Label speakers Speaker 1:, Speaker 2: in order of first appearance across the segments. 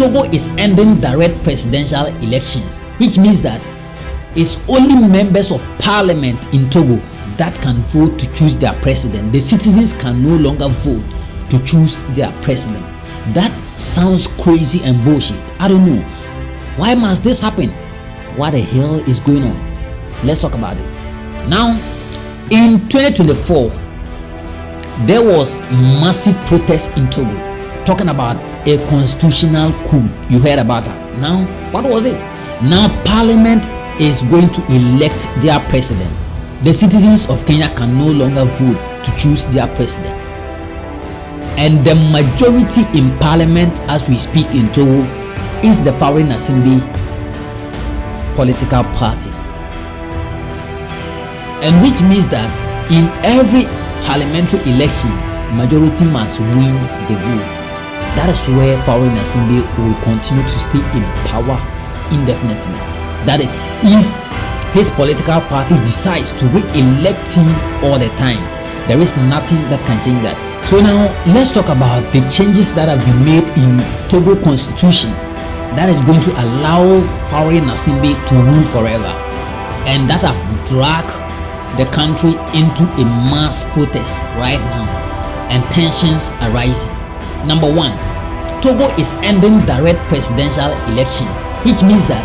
Speaker 1: Togo is ending direct presidential elections, which means that it's only members of parliament in Togo that can vote to choose their president. The citizens can no longer vote to choose their president. That sounds crazy and bullshit. I don't know. Why must this happen? What the hell is going on? Let's talk about it. Now, in 2024, there was massive protest in Togo talking about a constitutional coup. You heard about that. Now, what was it? Now, parliament is going to elect their president. The citizens of Kenya can no longer vote to choose their president. And the majority in parliament as we speak in Togo is the Foreign Assembly political party. And which means that in every parliamentary election, majority must win the vote. That is where Foreign Assembly will continue to stay in power indefinitely. That is, if his political party decides to re-elect him all the time, there is nothing that can change that. So now let's talk about the changes that have been made in Togo constitution that is going to allow Foreign Assembly to rule forever, and that have dragged the country into a mass protest right now, and tensions are rising. Number one, Togo is ending direct presidential elections, which means that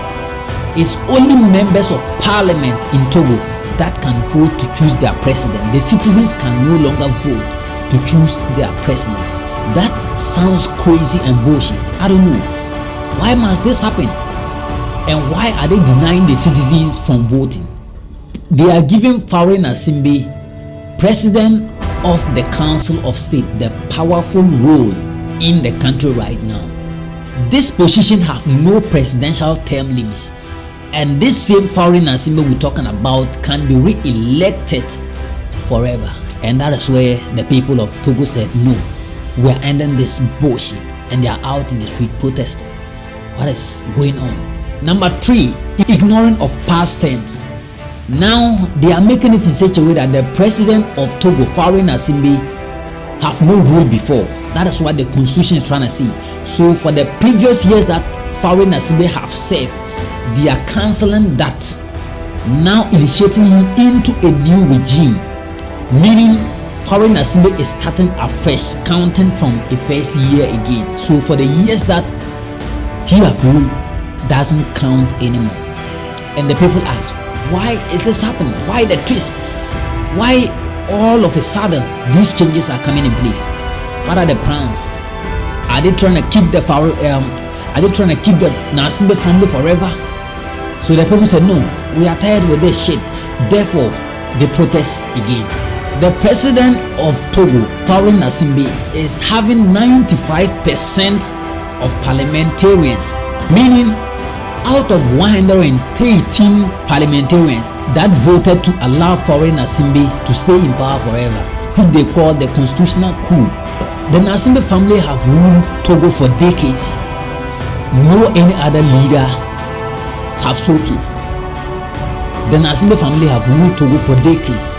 Speaker 1: it's only members of parliament in Togo that can vote to choose their president. The citizens can no longer vote to choose their president. That sounds crazy and bullshit. I don't know. Why must this happen? And why are they denying the citizens from voting? They are giving Foreign Assembly, President of the Council of State, the powerful role in the country right now. This position have no presidential term limits, and this same Foreign Assembly we're talking about can be re-elected forever. And that is where the people of Togo said, no, we're ending this bullshit, and they are out in the street protesting. What is going on? Number three, ignoring of past terms. Now they are making it in such a way that the president of Togo, Foreign Assembly, have no role before. That is what the constitution is trying to say. So for the previous years that Foreign Assembly have served, they are cancelling that, now initiating him into a new regime, meaning Foreign Assembly is starting afresh, counting from the first year again. So for the years that he have ruled doesn't count anymore. And the people ask, why is this happening? Why the twist? Why all of a sudden these changes are coming in place? What are the plans? Are they trying to keep the Nasimbe family forever? So the people said, no, we are tired with this shit. Therefore, they protest again. The president of Togo, Foreign Assembly, is having 95% of parliamentarians, meaning out of 113 parliamentarians that voted to allow Foreign Assembly to stay in power forever, which they call the constitutional coup. The Nasimbe family have ruled Togo for decades. No any other leader have so case. The Nasimbe family have ruled Togo for decades.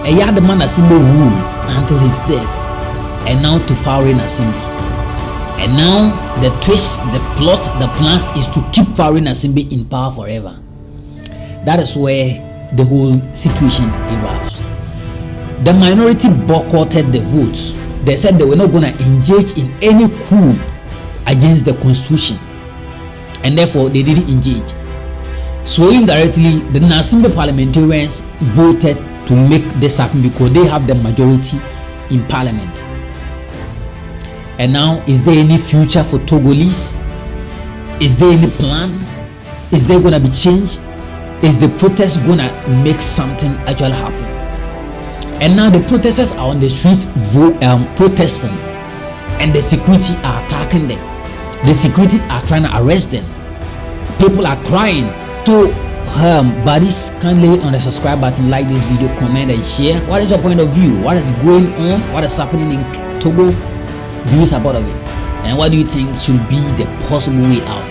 Speaker 1: A young man Nasimbe ruled until his death, and now to Foreign Assembly. And now the twist, the plot, the plans is to keep Foreign Assembly in power forever. That is where the whole situation evolves. The minority boycotted the votes. They said they were not going to engage in any coup against the constitution, and therefore they didn't engage. So indirectly, the Nasimbe parliamentarians voted to make this happen because they have the majority in parliament. And now, is there any future for Togolese? Is there any plan? Is there going to be change? Is the protest going to make something actually happen? And now the protesters are on the street protesting, and the security are attacking them. The security are trying to arrest them. People are crying. So buddies, kindly hit on the subscribe button, like this video, comment and share. What is your point of view? What is going on? What is happening in Togo? Do you support of it? And what do you think should be the possible way out?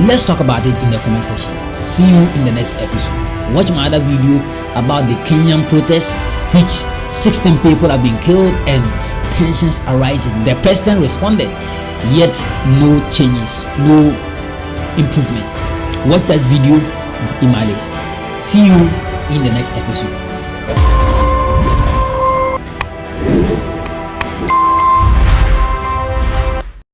Speaker 1: Let's talk about it in the comment section. See you in the next episode. Watch my other video about the Kenyan protest, which 16 people have been killed and tensions are rising. The president responded yet no changes, no improvement. Watch that video in my list. See you in the next episode.